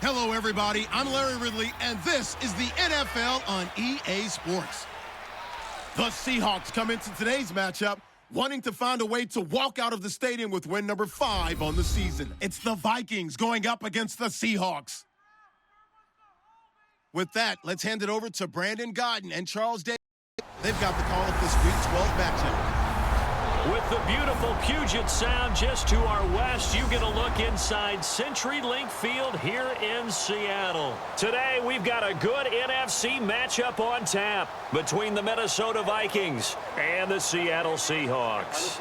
Hello, everybody. I'm Larry Ridley, and this is the NFL on EA Sports. The Seahawks come into today's matchup wanting to find a way to walk out of the stadium with win number 5 on the season. It's the Vikings going up against the Seahawks. With that, let's hand it over to Brandon Godden and Charles Davis. They've got the call of this Week 12 matchup. With the beautiful Puget Sound just to our west, you get a look inside CenturyLink Field here in Seattle. Today, we've got a good NFC matchup on tap between the Minnesota Vikings and the Seattle Seahawks.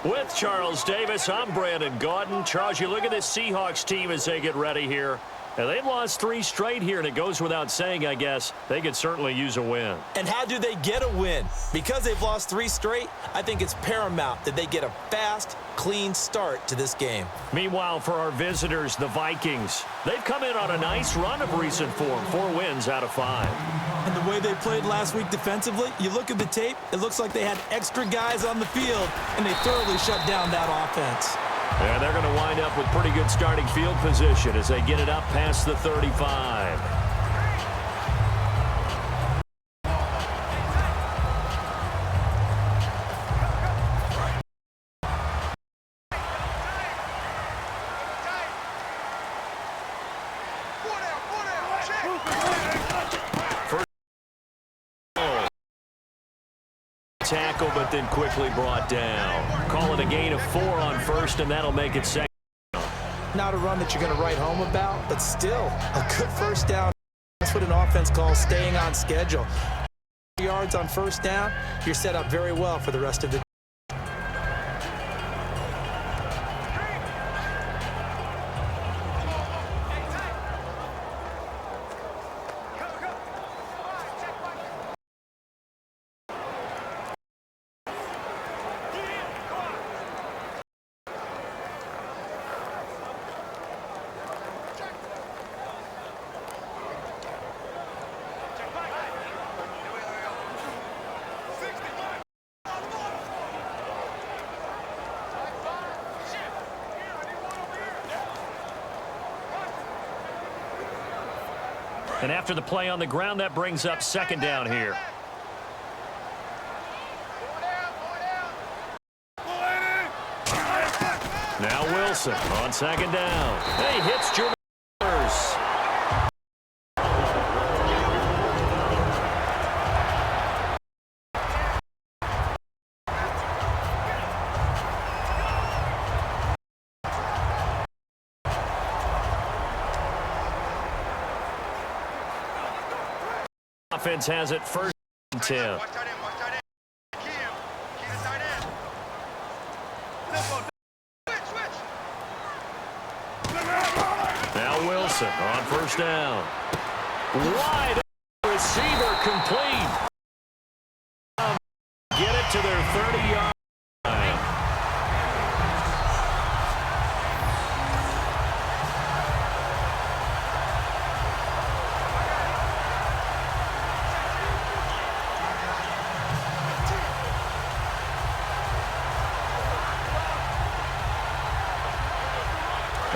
With Charles Davis, I'm Brandon Godden. Charles, you look at this Seahawks team as they get ready here. And they've lost 3 straight here, and it goes without saying, I guess, they could certainly use a win. And how do they get a win? Because they've lost 3 straight, I think it's paramount that they get a fast, clean start to this game. Meanwhile, for our visitors, the Vikings, they've come in on a nice run of recent form, 4 wins out of 5. And the way they played last week defensively, you look at the tape, it looks like they had extra guys on the field, and they thoroughly shut down that offense. And they're going to wind up with pretty good starting field position as they get it up past the 35. First tackle, but then quickly brought down. Call it a gain of 4 on first, and that'll make it second. Not a run that you're going to write home about, but still a good first down. That's what an offense calls staying on schedule. Yards on first down, you're set up very well for the rest of the day. And after the play on the ground, that brings up second down here. Now Wilson on second down. And he hits Jermaine. Offense has it first and 10. Now Wilson on first down. Wide receiver complete. Get it to their 30-yard line.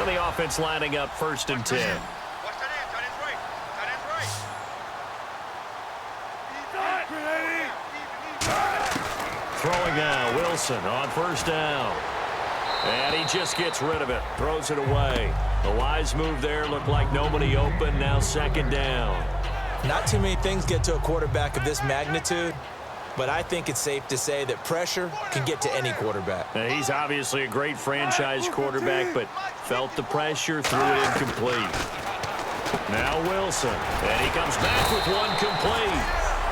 The offense lining up first and 10. Throwing now, Wilson on first down. And he just gets rid of it, throws it away. The wise move there, looked like nobody open, now second down. Not too many things get to a quarterback of this magnitude, but I think it's safe to say that pressure can get to any quarterback. Now, he's obviously a great franchise quarterback, but felt the pressure, threw it incomplete. Now Wilson, and he comes back with one complete.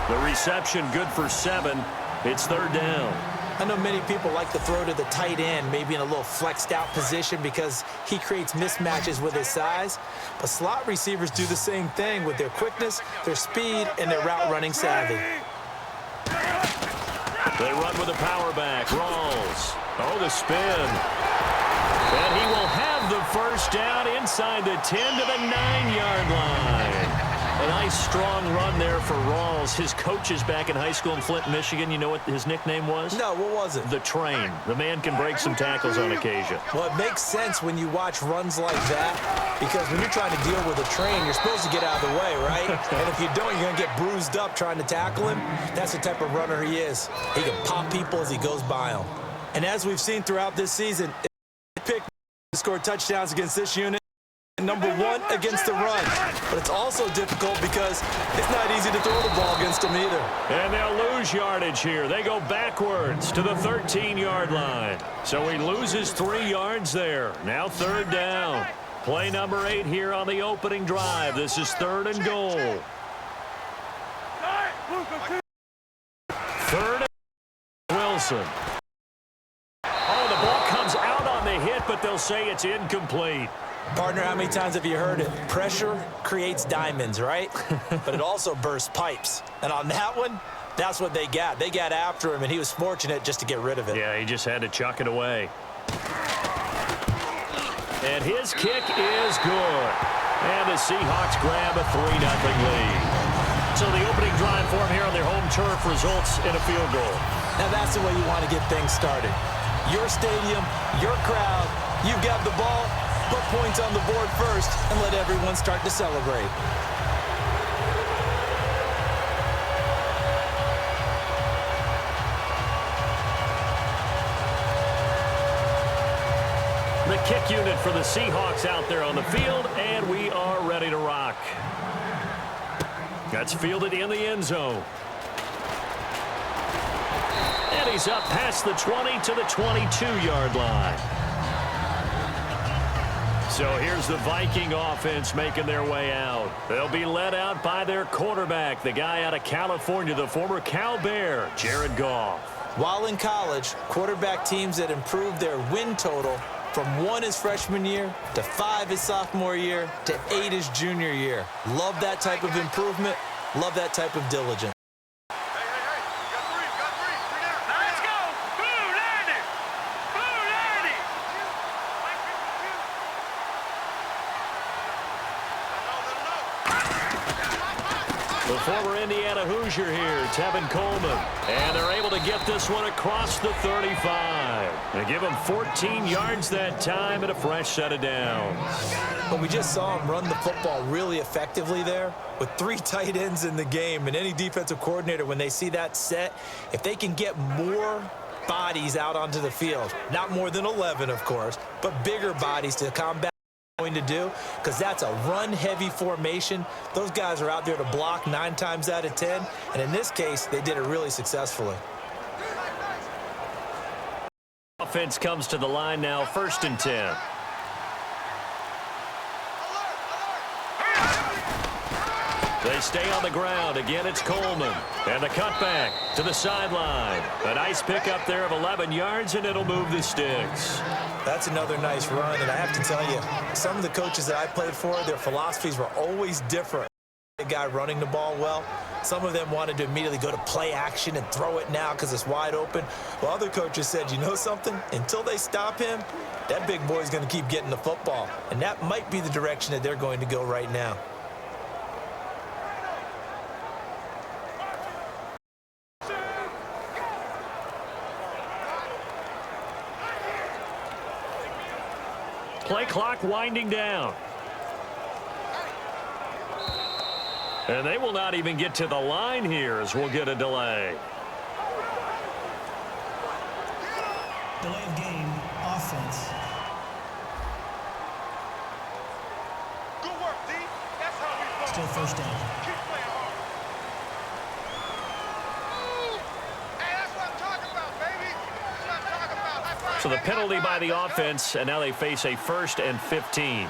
The reception good for 7. It's third down. I know many people like to throw to the tight end, maybe in a little flexed out position because he creates mismatches with his size. But slot receivers do the same thing with their quickness, their speed, and their route running savvy. They run with a power back. Rawls. Oh, the spin. And he will have the first down inside the 10 to the 9-yard line. A nice, strong run there for Rawls. His coaches back in high school in Flint, Michigan, you know what his nickname was? No, what was it? The Train. The man can break some tackles on occasion. Well, it makes sense when you watch runs like that, because when you're trying to deal with a train, you're supposed to get out of the way, right? And if you don't, you're going to get bruised up trying to tackle him. That's the type of runner he is. He can pop people as he goes by them. And as we've seen throughout this season, pick score touchdowns against this unit. Number one against the run. But it's also difficult because it's not easy to throw the ball against them either. And they'll lose yardage here. They go backwards to the 13-yard line. So he loses 3 yards there. Now 3rd down. Play number 8 here on the opening drive. This is 3rd and goal. 3rd and Wilson. Oh, the ball comes out on the hit, but they'll say it's incomplete. Partner, how many times have you heard it? Pressure creates diamonds, right? But it also bursts pipes. And on that one, that's what they got. They got after him, and he was fortunate just to get rid of it. Yeah, he just had to chuck it away. And his kick is good. And the Seahawks grab a 3-0 lead. So the opening drive for him here on their home turf results in a field goal. Now that's the way you want to get things started. Your stadium, your crowd, you've got the ball. Put points on the board first and let everyone start to celebrate. The kick unit for the Seahawks out there on the field, and we are ready to rock. That's fielded in the end zone. And he's up past the 20 to the 22-yard line. So here's the Viking offense making their way out. They'll be led out by their quarterback, the guy out of California, the former Cal Bear, Jared Goff. While in college, quarterback teams that improved their win total from 1 his freshman year to 5 his sophomore year to 8 his junior year. Love that type of improvement. Love that type of diligence. The former Indiana Hoosier here, Tevin Coleman. And they're able to get this one across the 35. They give him 14 yards that time and a fresh set of downs. But we just saw him run the football really effectively there with 3 tight ends in the game. And any defensive coordinator, when they see that set, if they can get more bodies out onto the field, not more than 11, of course, but bigger bodies to combat going to do, because that's a run-heavy formation. Those guys are out there to block 9 times out of 10, and in this case, they did it really successfully. Offense comes to the line now, 1st and 10. They stay on the ground. Again, it's Coleman. And the cutback to the sideline. A nice pickup there of 11 yards, and it'll move the sticks. That's another nice run, and I have to tell you, some of the coaches that I played for, their philosophies were always different. The guy running the ball well, some of them wanted to immediately go to play action and throw it now because it's wide open. Well, other coaches said, you know something? Until they stop him, that big boy's going to keep getting the football. And that might be the direction that they're going to go right now. Play clock winding down. And they will not even get to the line here as we'll get a delay. Delay of game, offense. Good work, D. That's how we play. Still 1st down. Keep playing hard. Hey, that's what I'm talking about, baby. That's what I'm talking about. High five, So the baby. penalty High by five, the baby. offense, and now they face a 1st and 15.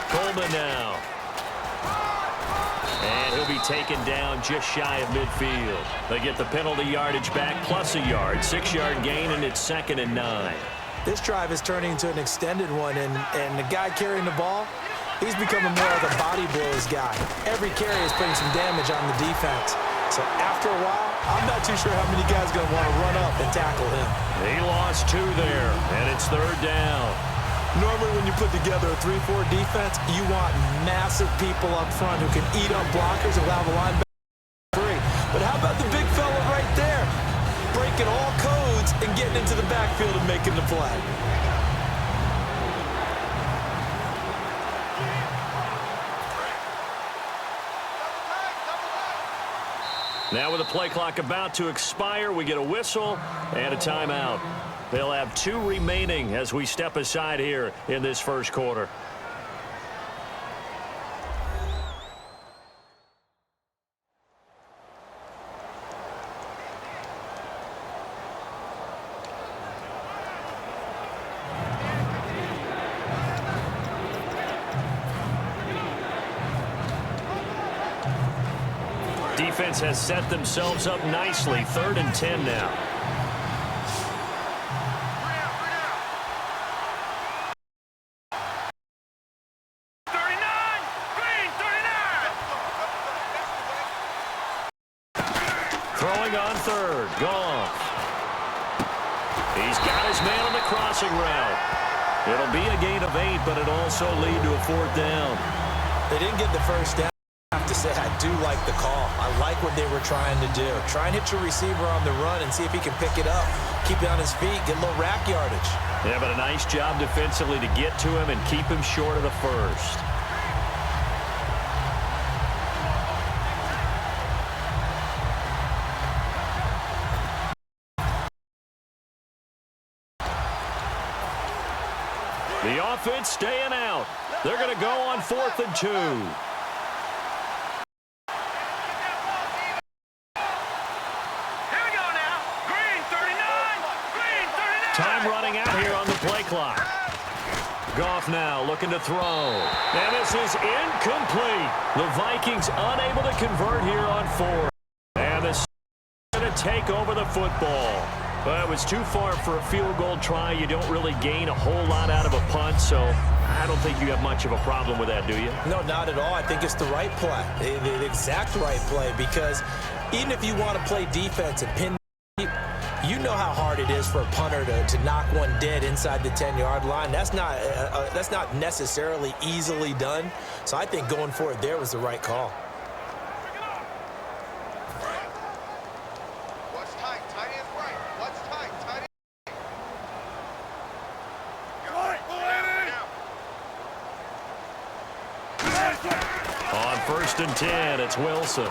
Coleman now. And he'll be taken down just shy of midfield. They get the penalty yardage back plus a yard. 6-yard gain, and it's 2nd and 9. This drive is turning into an extended one, and the guy carrying the ball, he's becoming more of a body blows guy. Every carry is putting some damage on the defense. So after a while, I'm not too sure how many guys are going to want to run up and tackle him. He lost 2 there, and it's 3rd down. Normally when you put together a 3-4 defense, you want massive people up front who can eat up blockers and allow the linebacker free. But how about the big fella right there? Breaking all codes and getting into the backfield and making the play. Now with the play clock about to expire, we get a whistle and a timeout. They'll have 2 remaining as we step aside here in this first quarter. Defense has set themselves up nicely. 3rd and 10 now. Throwing on 3rd. Goff. He's got his man on the crossing route. It'll be a gain of 8, but it'll also lead to a 4th down. They didn't get the first down. I have to say, I do like the call. I like what they were trying to do. Try and hit your receiver on the run and see if he can pick it up. Keep it on his feet, get a little rack yardage. Yeah, but a nice job defensively to get to him and keep him short of the first. The offense staying out. They're going to go on 4th and 2. Time running out here on the play clock. Goff now looking to throw. And this is incomplete. The Vikings unable to convert here on 4th. And the going to take over the football. But it was too far for a field goal try. You don't really gain a whole lot out of a punt, so I don't think you have much of a problem with that, do you? No, not at all. I think it's the right play, the exact right play, because even if you want to play defense and pin, you know how hard it is for a punter to knock one dead inside the 10-yard line. That's not necessarily easily done. So I think going for it there was the right call. What's tight? Tight end right. What's tight? Tight end. On 1st and 10, it's Wilson.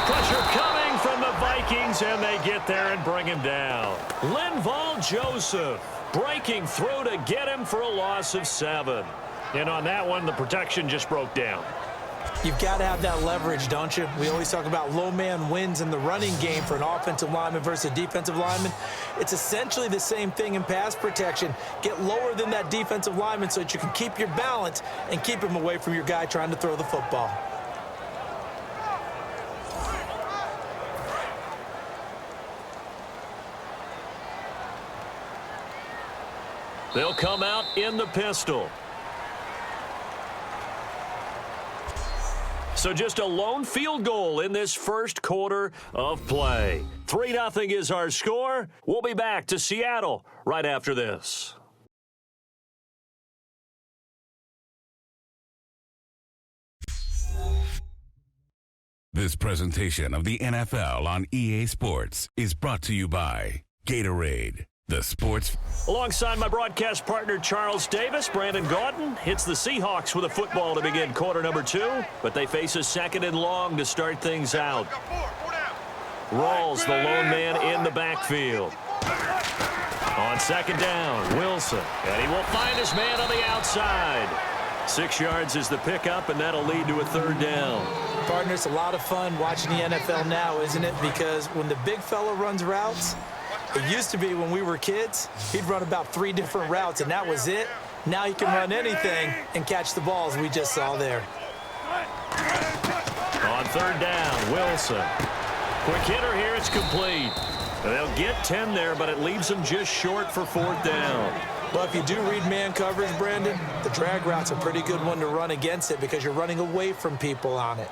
Pressure coming from the Vikings, and they get there and bring him down. Linval Joseph breaking through to get him for a loss of 7. And on that one, the protection just broke down. You've got to have that leverage, don't you? We always talk about low man wins in the running game for an offensive lineman versus a defensive lineman. It's essentially the same thing in pass protection. Get lower than that defensive lineman so that you can keep your balance and keep him away from your guy trying to throw the football. They'll come out in the pistol. So just a lone field goal in this first quarter of play. 3-0 is our score. We'll be back to Seattle right after this. This presentation of the NFL on EA Sports is brought to you by Gatorade, the sports. Alongside my broadcast partner, Charles Davis, Brandon Gaudin hits the Seahawks with a football to begin quarter number 2, but they face a 2nd and long to start things out. Rawls, the lone man in the backfield. On 2nd down, Wilson, and he will find his man on the outside. 6 yards is the pickup, and that'll lead to a 3rd down. Partner, it's a lot of fun watching the NFL now, isn't it? Because when the big fella runs routes, it used to be when we were kids, he'd run about 3 different routes, and that was it. Now he can run anything and catch the balls we just saw there. On 3rd down, Wilson. Quick hitter here, it's complete. And they'll get 10 there, but it leaves them just short for 4th down. Well, if you do read man coverage, Brandon, the drag route's a pretty good one to run against it because you're running away from people on it.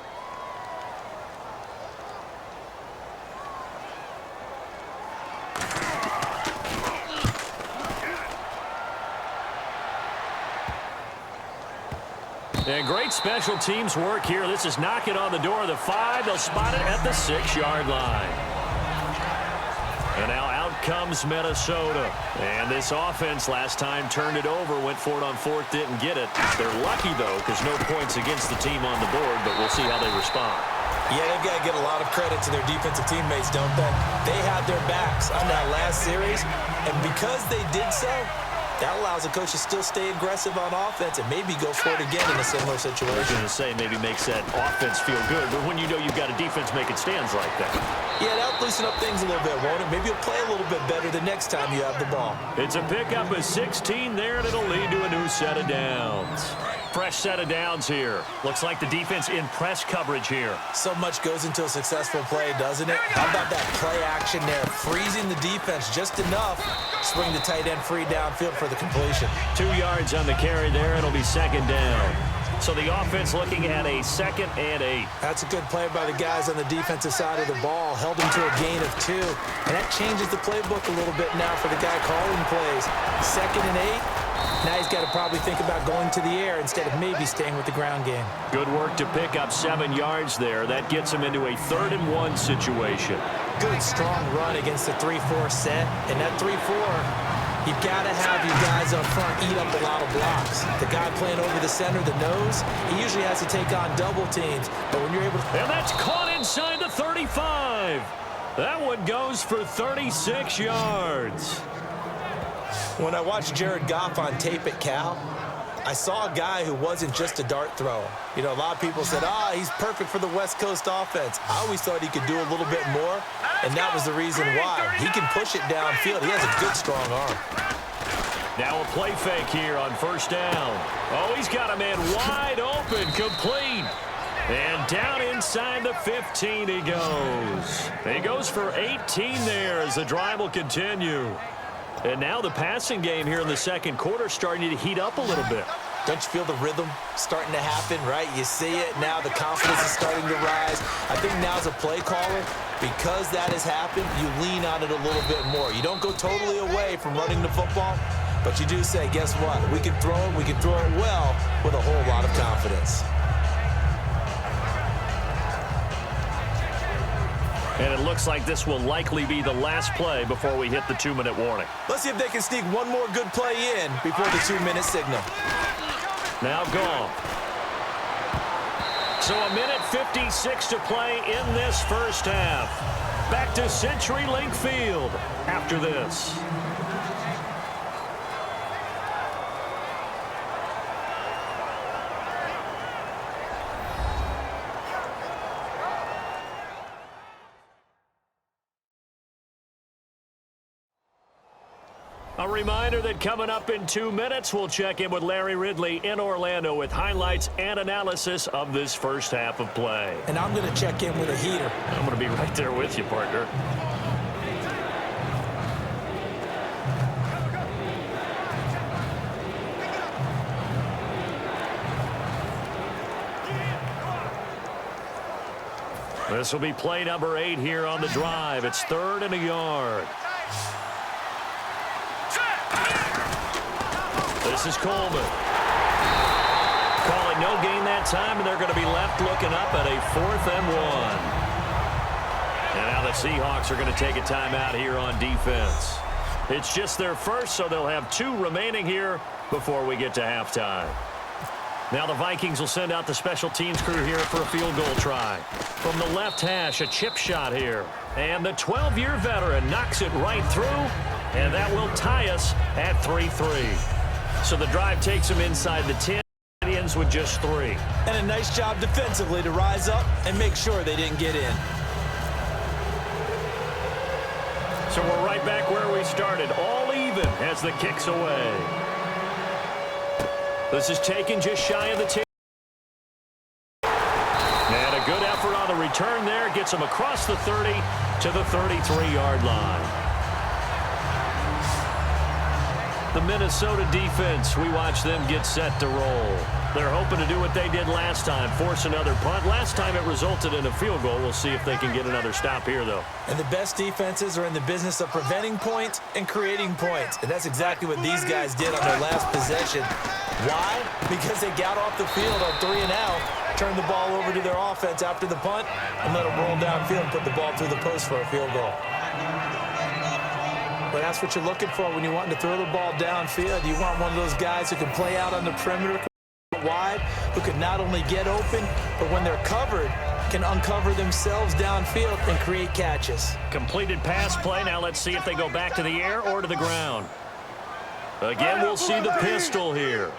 And great special teams work here. This is knocking on the door of the 5. They'll spot it at the 6-yard line. And now out comes Minnesota. And this offense last time turned it over, went for it on 4th, didn't get it. They're lucky, though, because no points against the team on the board, but we'll see how they respond. Yeah, they've got to get a lot of credit to their defensive teammates, don't they? They had their backs on that last series, and because they did so, that allows the coach to still stay aggressive on offense and maybe go for it again in a similar situation. I was going to say maybe makes that offense feel good, but when you know you've got a defense making stands like that. Yeah, that'll loosen up things a little bit, won't it? Maybe you'll play a little bit better the next time you have the ball. It's a pickup of 16 there, and it'll lead to a new set of downs. Fresh set of downs here. Looks like the defense in press coverage here. So much goes into a successful play, doesn't it? How about that play action there? Freezing the defense just enough. Swing the tight end free downfield for the completion. 2 yards on the carry there. It'll be 2nd down. So the offense looking at a 2nd and 8. That's a good play by the guys on the defensive side of the ball. Held him to a gain of 2. And that changes the playbook a little bit now for the guy calling plays. 2nd and 8. Now he's got to probably think about going to the air instead of maybe staying with the ground game. Good work to pick up 7 yards there. That gets him into a 3rd and 1 situation. Good, strong run against the 3-4 set. And that 3-4, you've got to have your guys up front eat up a lot of blocks. The guy playing over the center, the nose, he usually has to take on double teams. But when you're able to... And that's caught inside the 35. That one goes for 36 yards. When I watched Jared Goff on tape at Cal, I saw a guy who wasn't just a dart thrower. You know, a lot of people said, he's perfect for the West Coast offense. I always thought he could do a little bit more, and that was the reason why. He can push it downfield. He has a good, strong arm. Now a play fake here on 1st down. Oh, he's got a man wide open, complete. And down inside the 15 he goes. He goes for 18 there as the drive will continue. And now the passing game here in the 2nd quarter starting to heat up a little bit. Don't you feel the rhythm starting to happen, right? You see it now. The confidence is starting to rise. I think now as a play caller, because that has happened, you lean on it a little bit more. You don't go totally away from running the football, but you do say, guess what? We can throw it well with a whole lot of confidence. And it looks like this will likely be the last play before we hit the 2-minute warning. Let's see if they can sneak one more good play in before the 2-minute signal. Now gone. So 1:56 to play in this 1st half. Back to CenturyLink Field after this. A reminder that coming up in 2 minutes, we'll check in with Larry Ridley in Orlando with highlights and analysis of this 1st half of play. And I'm going to check in with a heater. I'm going to be right there with you, partner. This will be play number 8 here on the drive. It's 3rd and a yard. This is Coleman. Calling no gain that time, and they're going to be left looking up at a 4th and 1. And now the Seahawks are going to take a timeout here on defense. It's just their first, so they'll have 2 remaining here before we get to halftime. Now the Vikings will send out the special teams crew here for a field goal try. From the left hash, a chip shot here. And the 12-year veteran knocks it right through, and that will tie us at 3-3. So the drive takes them inside the 10, ends with just 3. And a nice job defensively to rise up and make sure they didn't get in. So we're right back where we started, all even as the kick's away. This is taken just shy of the 10. And a good effort on the return there gets them across the 30 to the 33-yard line. The Minnesota defense, we watch them get set to roll. They're hoping to do what they did last time, force another punt. Last time it resulted in a field goal. We'll see if they can get another stop here, though. And the best defenses are in the business of preventing points and creating points. And that's exactly what these guys did on their last possession. Why? Because they got off the field on 3 and out, turned the ball over to their offense after the punt, and let them roll downfield and put the ball through the post for a field goal. But that's what you're looking for when you want to throw the ball downfield. You want one of those guys who can play out on the perimeter wide, who can not only get open, but when they're covered, can uncover themselves downfield and create catches. Completed pass play. Now let's see if they go back to the air or to the ground. Again, we'll see the pistol here.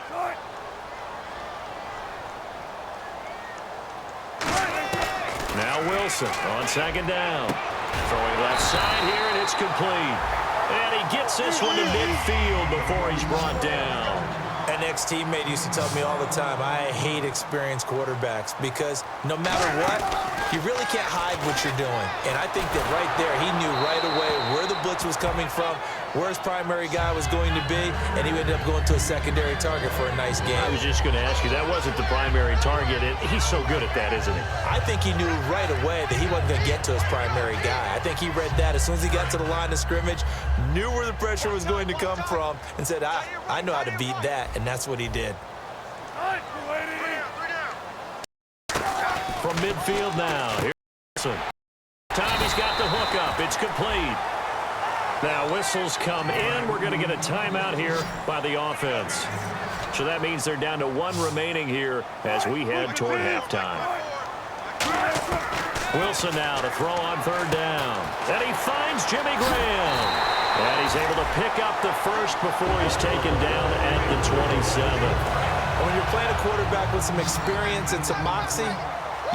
Now Wilson on second down. Throwing left side here, and it's complete. And he gets this one to midfield before he's brought down. An ex-teammate used to tell me all the time, I hate experienced quarterbacks because no matter what, you really can't hide what you're doing. And I think that right there, he knew right away where the blitz was coming from, where his primary guy was going to be, and he ended up going to a secondary target for a nice game. I was just going to ask you, that wasn't the primary target. He's so good at that, isn't he? I think he knew right away that he wasn't going to get to his primary guy. I think he read that as soon as he got to the line of scrimmage, knew where the pressure was going to come from, and said, I know how to beat that. And that's what he did. From midfield now, here's Wilson. Tommy's got the hook up. It's complete. Now whistles come in. We're going to get a timeout here by the offense. So that means they're down to 1 remaining here as we head toward halftime. Wilson now to throw on 3rd down. And he finds Jimmy Graham. And he's able to pick up the first before he's taken down at the 27. When you're playing a quarterback with some experience and some moxie,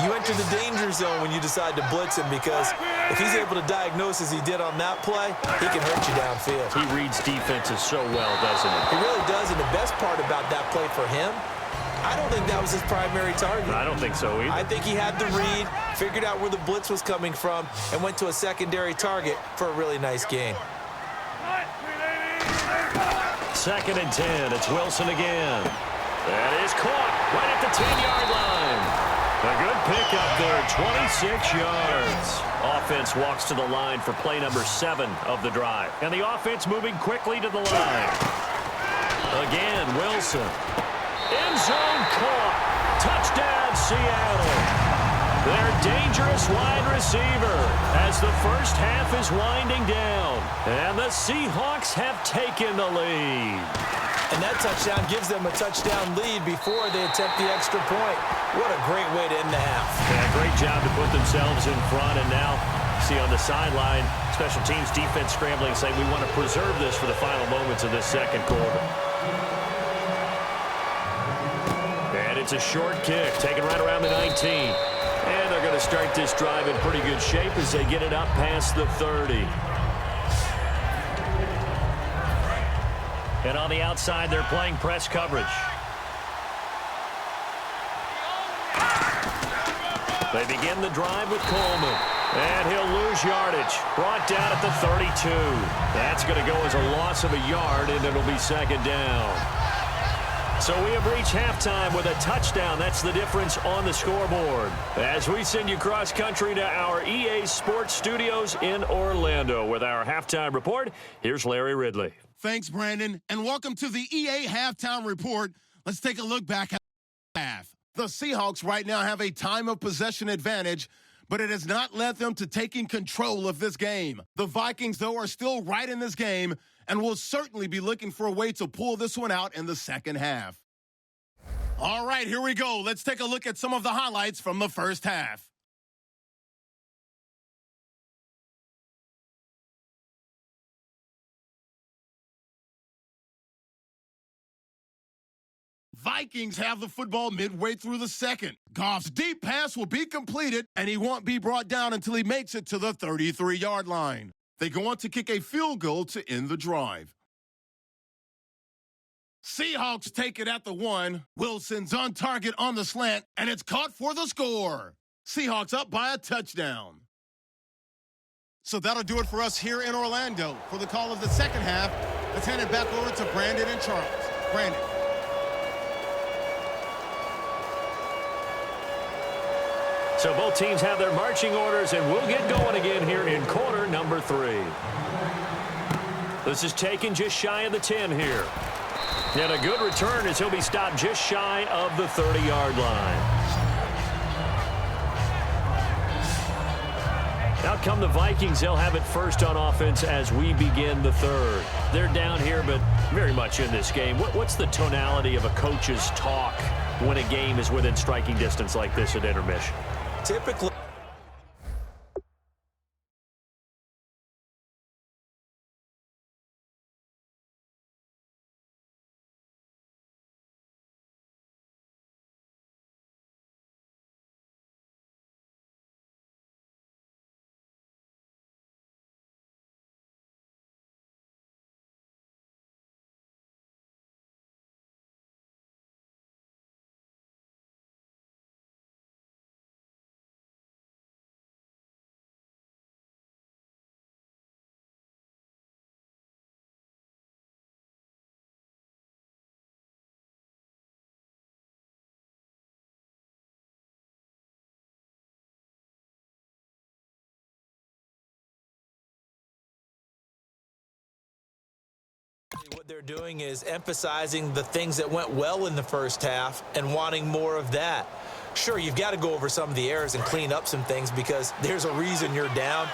you enter the danger zone when you decide to blitz him because if he's able to diagnose as he did on that play, he can hurt you downfield. He reads defenses so well, doesn't he? He really does, and the best part about that play for him, I don't think that was his primary target. I don't think so either. I think he had the read, figured out where the blitz was coming from, and went to a secondary target for a really nice gain. 2nd and 10. It's Wilson again. That is caught right at the 10-yard line. A good pickup there, 26 yards. Offense walks to the line for play number 7 of the drive. And the offense moving quickly to the line. Again, Wilson. End zone caught. Touchdown, Seattle. Their dangerous wide receiver as the first half is winding down. And the Seahawks have taken the lead. And that touchdown gives them a touchdown lead before they attempt the extra point. What a great way to end the half. Yeah, great job to put themselves in front. And now, see on the sideline, special teams defense scrambling, saying we want to preserve this for the final moments of this second quarter. And it's a short kick, taken right around the 19. And they're going to start this drive in pretty good shape as they get it up past the 30. And on the outside, they're playing press coverage. They begin the drive with Coleman. And he'll lose yardage. Brought down at the 32. That's going to go as a loss of a yard, and it'll be 2nd down. So we have reached halftime with a touchdown. That's the difference on the scoreboard. As we send you cross-country to our EA Sports studios in Orlando with our halftime report, here's Larry Ridley. Thanks, Brandon, and welcome to the EA Halftime Report. Let's take a look back at the half. The Seahawks right now have a time of possession advantage, but it has not led them to taking control of this game. The Vikings, though, are still right in this game and will certainly be looking for a way to pull this one out in the second half. All right, here we go. Let's take a look at some of the highlights from the first half. Vikings have the football midway through the second. Goff's deep pass will be completed, and he won't be brought down until he makes it to the 33-yard line. They go on to kick a field goal to end the drive. Seahawks take it at the 1. Wilson's on target on the slant, and it's caught for the score. Seahawks up by a touchdown. So that'll do it for us here in Orlando. For the call of the second half, let's hand it back over to Brandon and Charles. Brandon. So both teams have their marching orders, and we'll get going again here in quarter number 3. This is taken just shy of the 10 here. And a good return as he'll be stopped just shy of the 30-yard line. Out come the Vikings. They'll have it first on offense as we begin the third. They're down here, but very much in this game. What's the tonality of a coach's talk when a game is within striking distance like this at intermission? Typically, what they're doing is emphasizing the things that went well in the first half and wanting more of that. Sure, you've got to go over some of the errors and clean up some things because there's a reason you're down.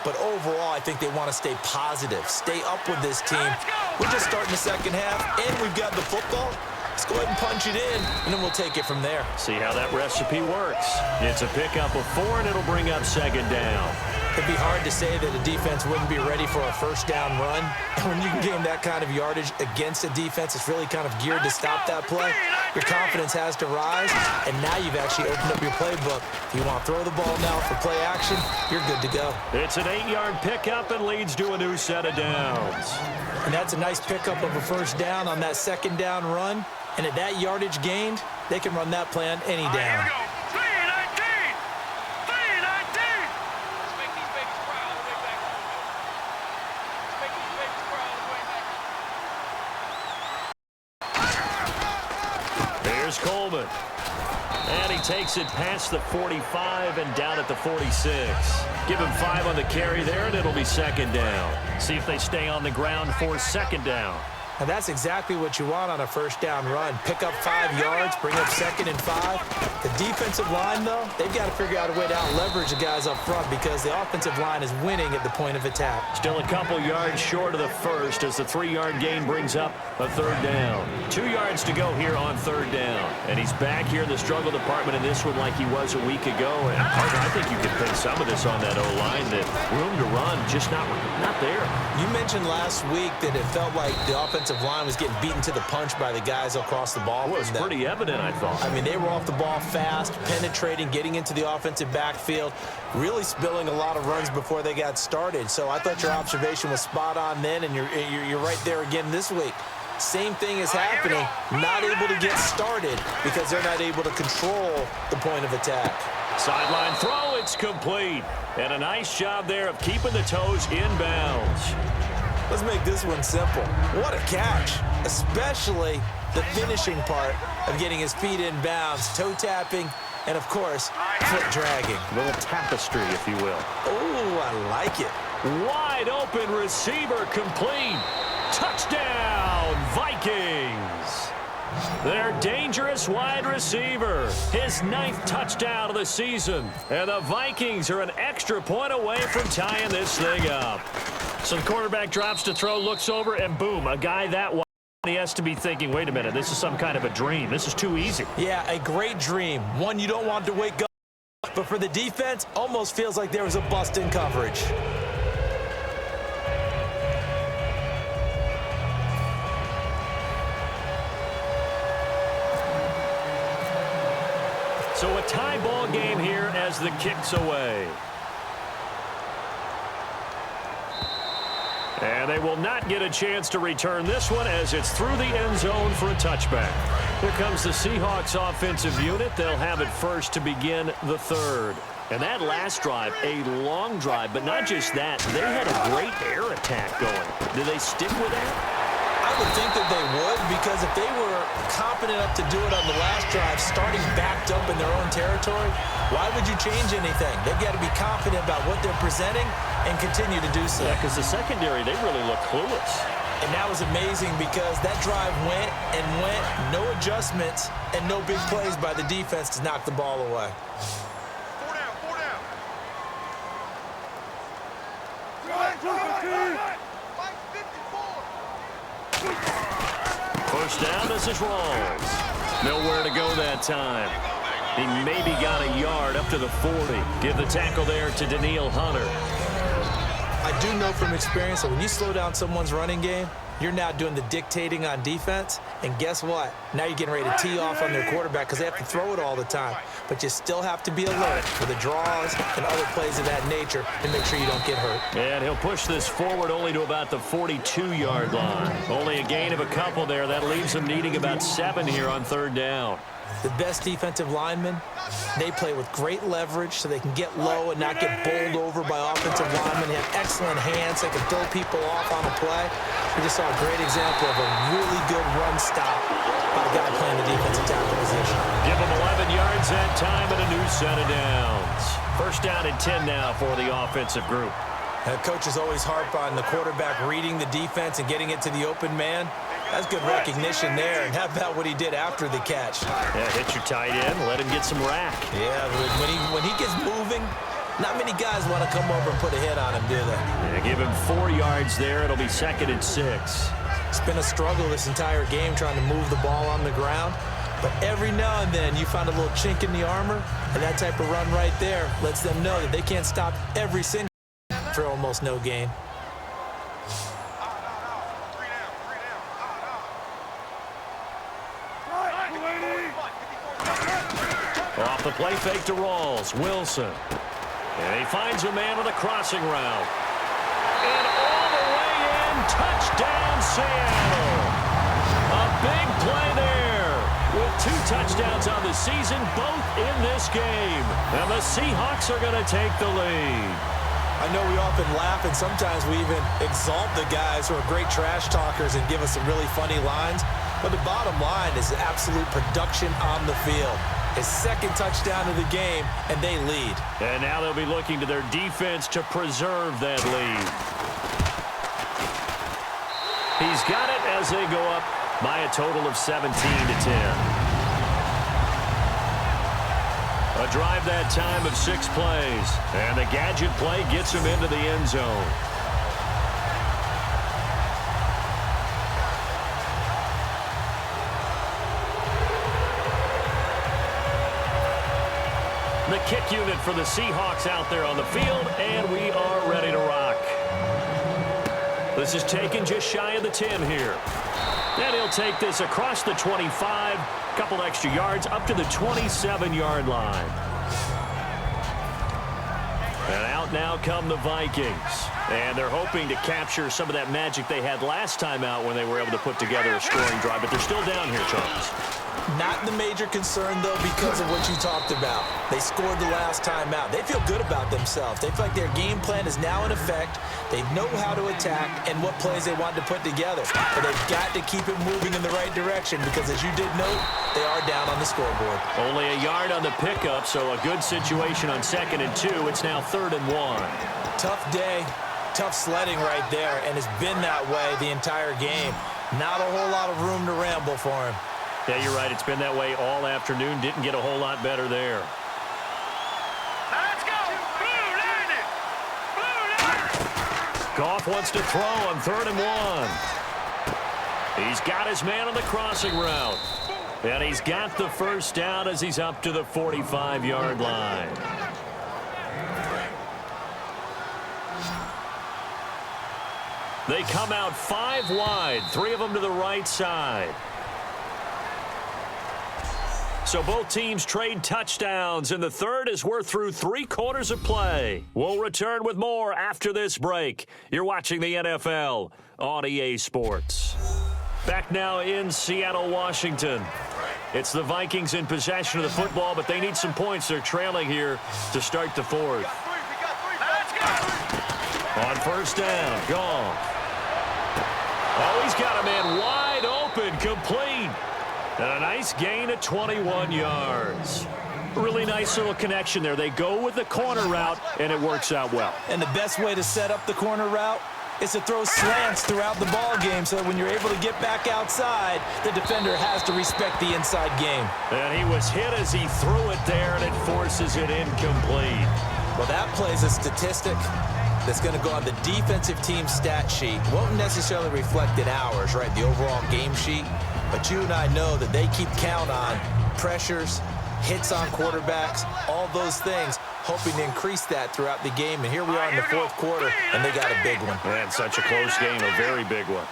But overall, I think they want to stay positive, stay up with this team. We're just starting the second half, and we've got the football. Let's go ahead and punch it in, and then we'll take it from there. See how that recipe works. It's a pickup of 4, and it'll bring up second down. It'd be hard to say that a defense wouldn't be ready for a first down run. And when you can gain that kind of yardage against a defense, it's really kind of geared to stop that play. Your confidence has to rise, and now you've actually opened up your playbook. If you want to throw the ball now for play action, you're good to go. It's an 8-yard pickup and leads to a new set of downs. And that's a nice pickup of a first down on that second down run. And at that yardage gained, they can run that play on any down. Here's Coleman. And he takes it past the 45 and down at the 46. Give him 5 on the carry there, and it'll be second down. See if they stay on the ground for second down. And that's exactly what you want on a first down run. Pick up 5 yards, bring up second and 5. The defensive line, though, they've got to figure out a way to out-leverage the guys up front because the offensive line is winning at the point of attack. Still a couple yards short of the first as the 3-yard gain brings up a third down. 2 yards to go here on third down. And he's back here in the struggle department in this one like he was a week ago. And I think you can pin some of this on that O-line, that room to run just not there. You mentioned last week that it felt like the offensive line was getting beaten to the punch by the guys across the ball. It was pretty evident, I thought. I mean, they were off the ball fast, penetrating, getting into the offensive backfield, really spilling a lot of runs before they got started. So I thought your observation was spot on then, and you're right there again this week. Same thing is happening, not able to get started because they're not able to control the point of attack. Sideline throw, it's complete. And a nice job there of keeping the toes in bounds. Let's make this one simple. What a catch, especially the finishing part of getting his feet in bounds, toe tapping, and of course, foot dragging. A little tapestry, if you will. Oh, I like it. Wide open receiver complete. Touchdown, Vikings. Their dangerous wide receiver, his 9th touchdown of the season. And the Vikings are an extra point away from tying this thing up. So the quarterback drops to throw, looks over, and boom, a guy that wide. He has to be thinking, wait a minute, this is some kind of a dream. This is too easy. Yeah, a great dream. One you don't want to wake up. But for the defense, almost feels like there was a bust in coverage. So a tie ball game here as the kick's away. And they will not get a chance to return this one as it's through the end zone for a touchback. Here comes the Seahawks offensive unit. They'll have it first to begin the third. And that last drive, a long drive, but not just that. They had a great air attack going. Do they stick with that? I would think that they would, because if they were competent enough to do it on the last drive, starting backed up in their own territory, why would you change anything? They've got to be confident about what they're presenting and continue to do so. Yeah, because the secondary, they really look clueless. And that was amazing because that drive went and went, no adjustments, and no big plays by the defense to knock the ball away. 4 down, 4 down. Mike 54. First down, this is Rawls. Nowhere to go that time. He maybe got a yard up to the 40. Give the tackle there to Daniil Hunter. I do know from experience that when you slow down someone's running game, you're now doing the dictating on defense. And guess what? Now you're getting ready to tee off on their quarterback because they have to throw it all the time. But you still have to be alert for the draws and other plays of that nature to make sure you don't get hurt. And he'll push this forward only to about the 42-yard line. Only a gain of a couple there. That leaves him needing about 7 here on third down. The best defensive linemen, they play with great leverage so they can get low and not get bowled over by offensive linemen. They have excellent hands. They can throw people off on a play. We just saw a great example of a really good run stop by the guy playing the defensive tackle position. Give him 11 yards that time and a new set of downs. First down and 10 now for the offensive group. Coaches always harp on the quarterback reading the defense and getting it to the open man. That's good recognition there. And how about what he did after the catch? Yeah, hit your tight end, let him get some rack. Yeah, when he gets moving, not many guys want to come over and put a hit on him, do they? Yeah, give him 4 yards there. It'll be 2nd and 6. It's been a struggle this entire game trying to move the ball on the ground. But every now and then you find a little chink in the armor, and that type of run right there lets them know that they can't stop every single for almost no gain. Off the play fake to Rawls. Wilson. And he finds a man with a crossing route. And all the way in. Touchdown, Seattle. A big play there. With 2 touchdowns on the season, both in this game. And the Seahawks are going to take the lead. I know we often laugh, and sometimes we even exalt the guys who are great trash talkers and give us some really funny lines. But the bottom line is absolute production on the field. His 2nd touchdown of the game, and they lead. And now they'll be looking to their defense to preserve that lead. He's got it as they go up by a total of 17-10. A drive that time of 6 plays. And the gadget play gets him into the end zone. The kick unit for the Seahawks out there on the field, and we are ready to rock. This is taken just shy of the 10 here. And he'll take this across the 25, couple extra yards, up to the 27-yard line. And out now come the Vikings. And they're hoping to capture some of that magic they had last time out when they were able to put together a scoring drive. But they're still down here, Charles. Not the major concern, though, because of what you talked about. They scored the last time out. They feel good about themselves. They feel like their game plan is now in effect. They know how to attack and what plays they want to put together. But they've got to keep it moving in the right direction because, as you did note, they are down on the scoreboard. Only a yard on the pickup, so a good situation on 2nd and 2. It's now 3rd and 1. Tough day, tough sledding right there, and it's been that way the entire game. Not a whole lot of room to ramble for him. Yeah, you're right. It's been that way all afternoon. Didn't get a whole lot better there. Let's go! Blue landed! Blue landed! Goff wants to throw on 3rd and 1. He's got his man on the crossing route. And he's got the first down as he's up to the 45-yard line. They come out 5 wide, 3 of them to the right side. So both teams trade touchdowns, and the third as we're through 3 quarters of play. We'll return with more after this break. You're watching the NFL on EA Sports. Back now in Seattle, Washington. It's the Vikings in possession of the football, but they need some points. They're trailing here to start the 4th. Let's go! On first down, Goff. Oh, he's got a man wide open, complete. And a nice gain of 21 yards. Really nice little connection there. They go with the corner route, and it works out well. And the best way to set up the corner route is to throw slants throughout the ball game so that when you're able to get back outside, the defender has to respect the inside game. And he was hit as he threw it there, and it forces it incomplete. Well, that plays a statistic that's going to go on the defensive team stat sheet. Won't necessarily reflect in ours, right, the overall game sheet. But you and I know that they keep count on pressures, hits on quarterbacks, all those things, hoping to increase that throughout the game. And here we are in the fourth quarter, and they got a big one. And such a close game, a very big one.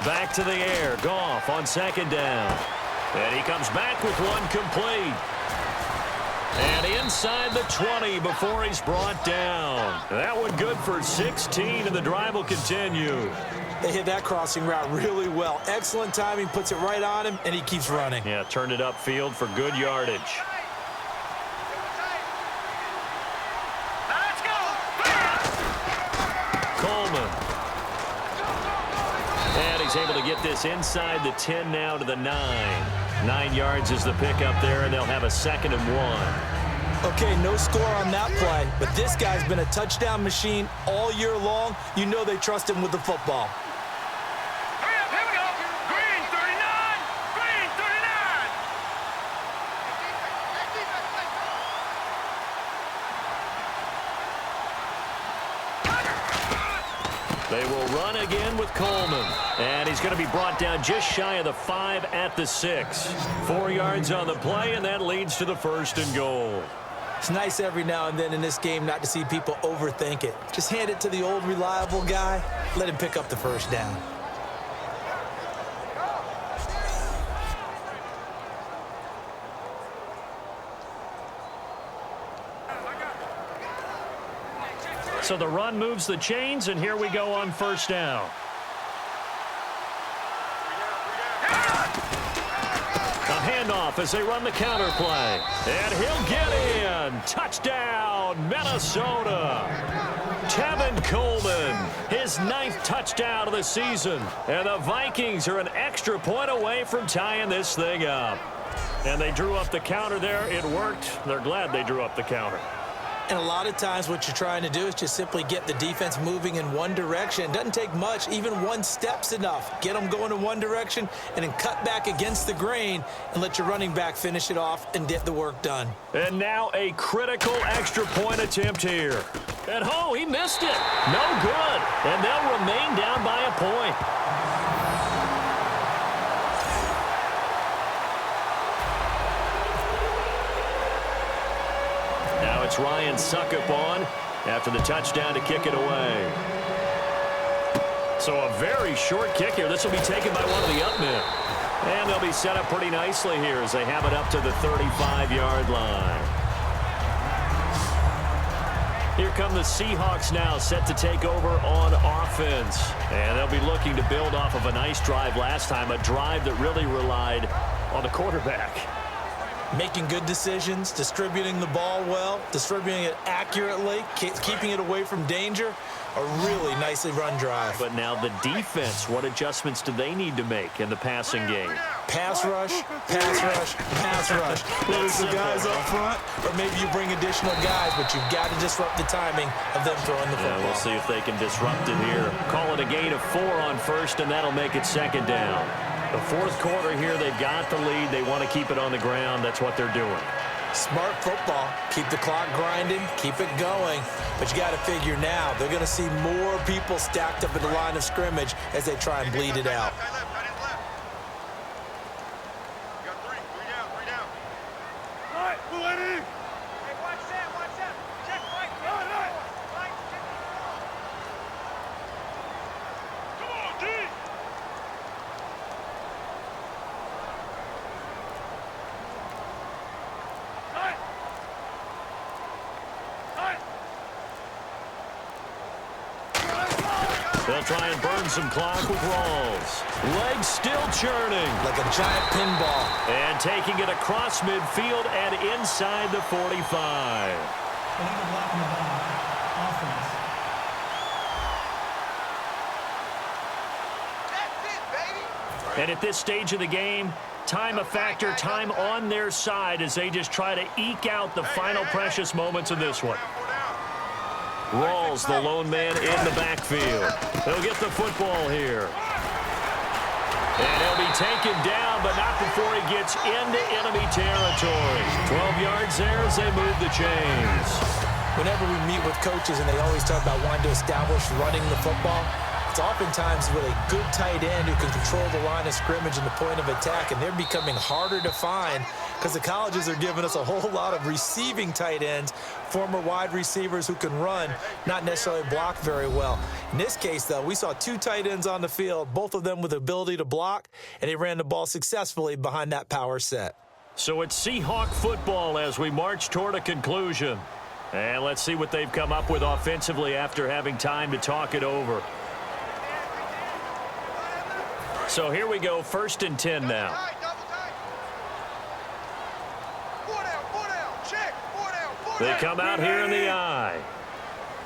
Back to the air. Goff on second down. And he comes back with one complete. And inside the 20 before he's brought down. That one good for 16, and the drive will continue. They hit that crossing route really well. Excellent timing, puts it right on him, and he keeps running. Yeah, turned it upfield for good yardage. Coleman. And he's able to get this inside the 10 now to the 9. 9 yards is the pickup there, and they'll have a 2nd and 1. Okay, no score on that play, but this guy's been a touchdown machine all year long. You know they trust him with the football. Hurry up, here we go. Green 39. Green 39. They will run again with Coleman. And he's going to be brought down just shy of the 5 at the 6. 4 yards on the play, and that leads to the 1st and goal. It's nice every now and then in this game not to see people overthink it. Just hand it to the old reliable guy. Let him pick up the first down. So the run moves the chains, and here we go on 1st down. A handoff as they run the counter play. And he'll get in. Touchdown, Minnesota. Tevin Coleman, his 9th touchdown of the season. And the Vikings are an extra point away from tying this thing up. And they drew up the counter there. It worked. They're glad they drew up the counter. And a lot of times what you're trying to do is just simply get the defense moving in one direction. It doesn't take much. Even one step's enough. Get them going in one direction and then cut back against the grain and let your running back finish it off and get the work done. And now a critical extra point attempt here. And oh, he missed it. No good. And they'll remain down by a point. Now it's Ryan Suckup on after the touchdown to kick it away. So a very short kick here. This will be taken by one of the up men. And they'll be set up pretty nicely here as they have it up to the 35-yard line. Here come the Seahawks now, set to take over on offense. And they'll be looking to build off of a nice drive last time, a drive that really relied on the quarterback. Making good decisions, distributing the ball well, distributing it accurately, keeping it away from danger. A really nicely run drive. But now the defense, what adjustments do they need to make in the passing game? Pass rush, pass rush, pass rush. Whether it's the guys up front or maybe you bring additional guys, but you've got to disrupt the timing of them throwing the football. Yeah, we'll see if they can disrupt it here. Call it a gain of 4 on 1st, and that'll make it 2nd down. The 4th quarter here, they've got the lead. They want to keep it on the ground. That's what they're doing. Smart football. Keep the clock grinding. Keep it going. But you got to figure now, they're going to see more people stacked up at the line of scrimmage as they try and bleed it out. They'll try and burn some clock with Rawls. Legs still churning. Like a giant pinball. And taking it across midfield and inside the 45. Another block in the ball. Offense. That's it, baby. And at this stage of the game, time a factor, time on their side as they just try to eke out the final precious moments of this one. Rawls, the lone man in the backfield. He'll get the football here. And he'll be taken down, but not before he gets into enemy territory. 12 yards there as they move the chains. Whenever we meet with coaches and they always talk about wanting to establish running the football, it's oftentimes with a good tight end who can control the line of scrimmage and the point of attack, and they're becoming harder to find because the colleges are giving us a whole lot of receiving tight ends, former wide receivers who can run, not necessarily block very well. In this case, though, we saw two tight ends on the field, both of them with the ability to block, and they ran the ball successfully behind that power set. So it's Seahawk football as we march toward a conclusion. And let's see what they've come up with offensively after having time to talk it over. So here we go, 1st and 10 now. Double tight. 4 down, check. 4 down, They come out here in the eye.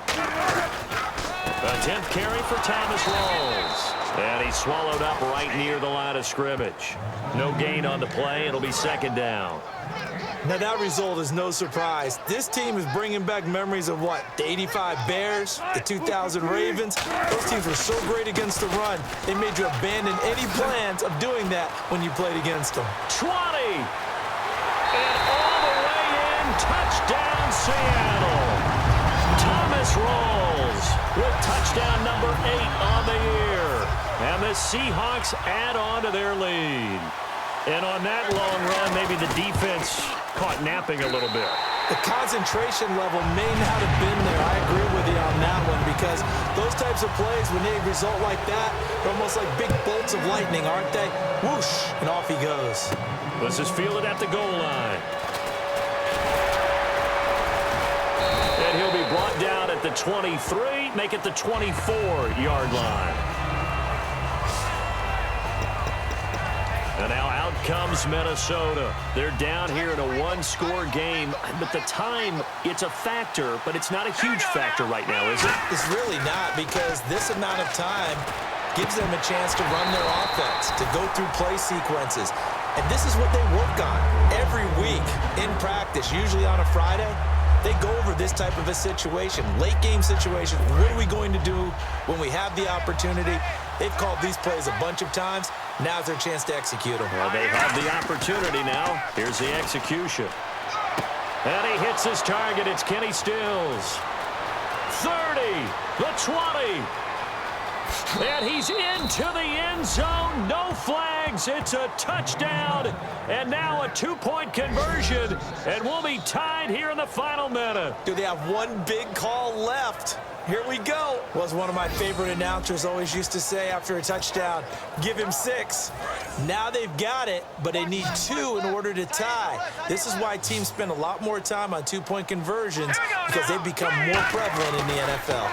A 10th carry for Thomas Rawls. And he's swallowed up right near the line of scrimmage. No gain on the play. It'll be 2nd down. Now, that result is no surprise. This team is bringing back memories of what? The 85 Bears, the 2000 Ravens. Those teams were so great against the run, they made you abandon any plans of doing that when you played against them. 20. And all the way in. Touchdown, Seattle. Thomas Rawls with touchdown number 8 on the year. And the Seahawks add on to their lead. And on that long run, maybe the defense caught napping a little bit. The concentration level may not have been there. I agree with you on that one because those types of plays, when they result like that, they're almost like big bolts of lightning, aren't they? Whoosh, and off he goes. This is fielded at the goal line. And he'll be brought down at the 23, make it the 24-yard line. And now out comes Minnesota. They're down here in a one-score game. But the time, it's a factor, but it's not a huge factor right now, is it? It's really not because this amount of time gives them a chance to run their offense, to go through play sequences. And this is what they work on every week in practice, usually on a Friday. They go over this type of a situation, late-game situation. What are we going to do when we have the opportunity? They've called these plays a bunch of times. Now's their chance to execute them. Well, they have the opportunity now. Here's the execution. And he hits his target. It's Kenny Stills. 30, the 20. And he's into the end zone. No flags. It's a touchdown. And now a two-point conversion. And we'll be tied here in the final minute. Do they have one big call left? Here we go. Was one of my favorite announcers always used to say after a touchdown, give him 6. Now they've got it, but they need 2 in order to tie. This is why teams spend a lot more time on two-point conversions because they've become more prevalent in the NFL.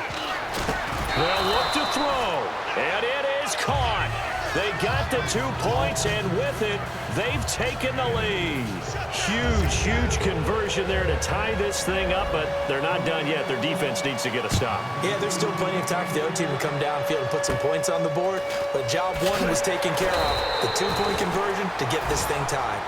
They'll look to throw, and it is caught. They got the 2 points, and with it, they've taken the lead. Huge, huge conversion there to tie this thing up, but they're not done yet. Their defense needs to get a stop. Yeah, there's still plenty of time for the other team to come downfield and put some points on the board, but job 1 was taken care of. The 2-point conversion to get this thing tied.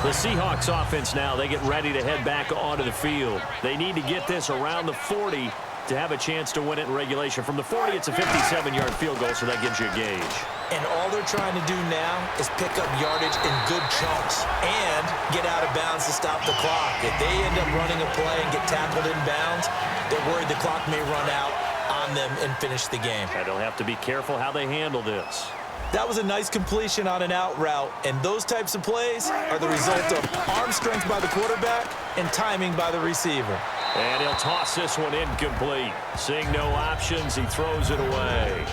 The Seahawks offense now, they get ready to head back onto the field. They need to get this around the 40 to have a chance to win it in regulation. From the 40, it's a 57-yard field goal, so that gives you a gauge. And all they're trying to do now is pick up yardage in good chunks and get out of bounds to stop the clock. If they end up running a play and get tackled in bounds, they're worried the clock may run out on them and finish the game. And they'll have to be careful how they handle this. That was a nice completion on an out route, and those types of plays are the result of arm strength by the quarterback and timing by the receiver. And he'll toss this one incomplete. Seeing no options, he throws it away.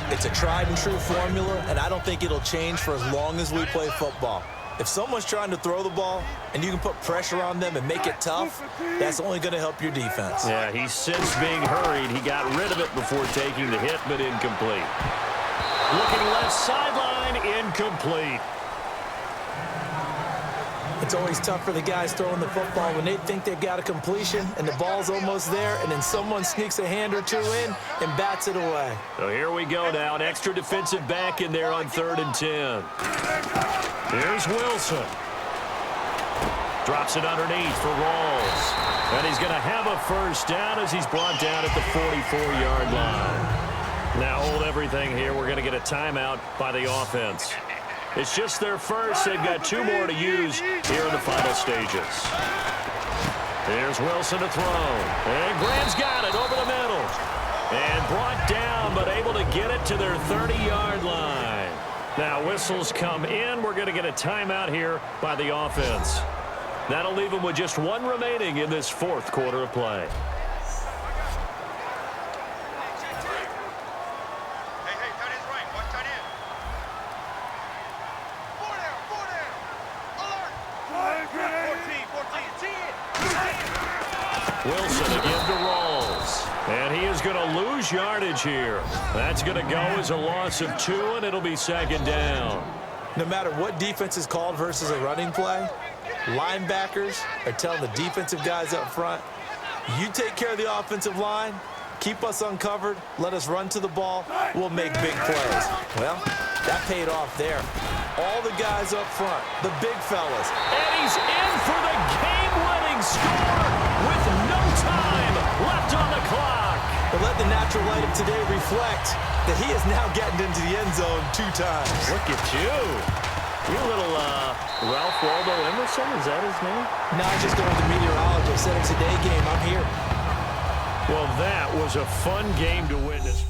It's a tried and true formula, and I don't think it'll change for as long as we play football. If someone's trying to throw the ball and you can put pressure on them and make it tough, that's only going to help your defense. Yeah, he sensed being hurried. He got rid of it before taking the hit, but incomplete. Looking left sideline, incomplete. It's always tough for the guys throwing the football when they think they've got a completion and the ball's almost there, and then someone sneaks a hand or two in and bats it away. So here we go now. An extra defensive back in there on 3rd and 10. Here's Wilson. Drops it underneath for Rawls. And he's going to have a first down as he's brought down at the 44-yard line. Now hold everything here. We're going to get a timeout by the offense. It's just their first. They've got 2 more to use here in the final stages. Here's Wilson to throw. And Graham's got it over the middle. And brought down, but able to get it to their 30-yard line. Now whistles come in. We're going to get a timeout here by the offense. That'll leave them with just 1 remaining in this 4th quarter of play. Wilson again to Rawls. And he is going to lose yardage here. That's going to go as a loss of 2, and it'll be 2nd down. No matter what defense is called versus a running play, linebackers are telling the defensive guys up front, you take care of the offensive line, keep us uncovered, let us run to the ball, we'll make big plays. Well, that paid off there. All the guys up front, the big fellas. And he's in for the game-winning score with no time left on the clock. But let the natural light of today reflect that he is now getting into the end zone 2 times. Look at you. You little Ralph Waldo Emerson, is that his name? No, I just go with the meteorologist. Said it's a day game. I'm here. Well, that was a fun game to witness.